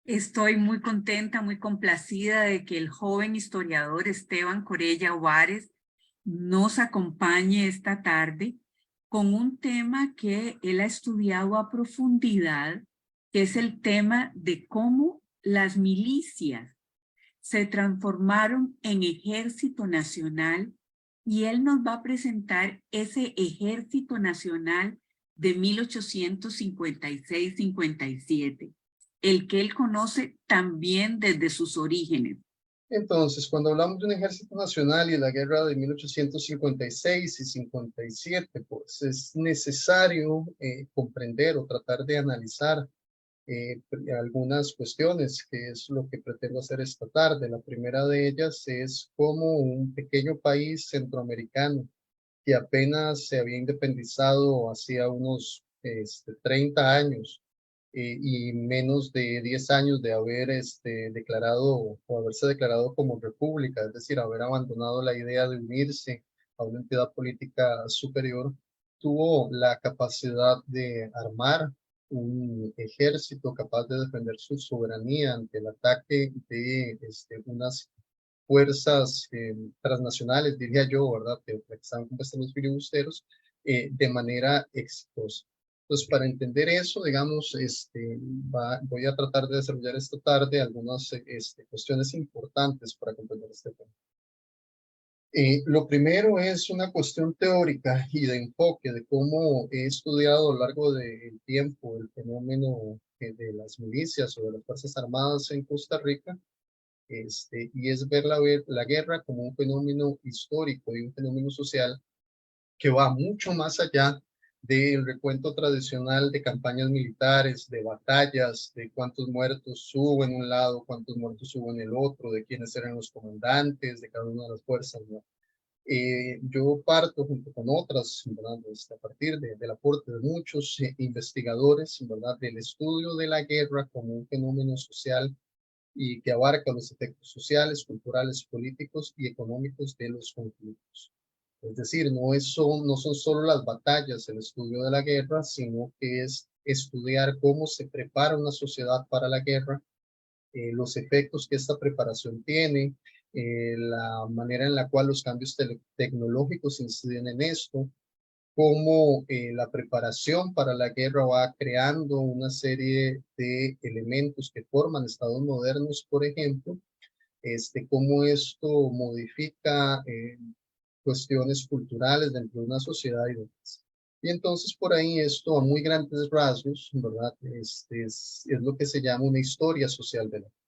Estoy muy contenta, muy complacida de que el joven historiador Esteban Corella Juárez nos acompañe esta tarde con un tema que él ha estudiado a profundidad, que es el tema de cómo las milicias se transformaron en ejército nacional, y él nos va a presentar ese ejército nacional de 1856-57, el que él conoce también desde sus orígenes. Entonces, cuando hablamos de un ejército nacional y de la guerra de 1856 y 57, pues es necesario comprender o tratar de analizar algunas cuestiones, que es lo que pretendo hacer esta tarde. La primera de ellas es cómo un pequeño país centroamericano que apenas se había independizado hacía unos 30 años y menos de 10 años de haber declarado o haberse declarado como república, es decir, haber abandonado la idea de unirse a una entidad política superior, tuvo la capacidad de armar un ejército capaz de defender su soberanía ante el ataque de unas fuerzas transnacionales, diría yo, ¿verdad? Que están compuestas los filibusteros de manera exitosa. Entonces, para entender eso, digamos, voy a tratar de desarrollar esta tarde algunas cuestiones importantes para comprender este tema. Lo primero es una cuestión teórica y de enfoque de cómo he estudiado a lo largo del tiempo el fenómeno de las milicias o de las Fuerzas Armadas en Costa Rica, y es ver la guerra como un fenómeno histórico y un fenómeno social que va mucho más allá del recuento tradicional de campañas militares, de batallas, de cuántos muertos hubo en un lado, cuántos muertos hubo en el otro, de quiénes eran los comandantes de cada una de las fuerzas, ¿no? Yo parto junto con otras, ¿verdad? A partir del aporte de muchos investigadores, ¿verdad? Del estudio de la guerra como un fenómeno social y que abarca los efectos sociales, culturales, políticos y económicos de los conflictos. Es decir, no son solo las batallas el estudio de la guerra, sino que es estudiar cómo se prepara una sociedad para la guerra, los efectos que esta preparación tiene, la manera en la cual los cambios tecnológicos inciden en esto, cómo la preparación para la guerra va creando una serie de elementos que forman estados modernos, por ejemplo, cómo esto modifica cuestiones culturales dentro de una sociedad y demás. Y entonces por ahí esto a muy grandes rasgos, ¿verdad? Es lo que se llama una historia social de la guerra.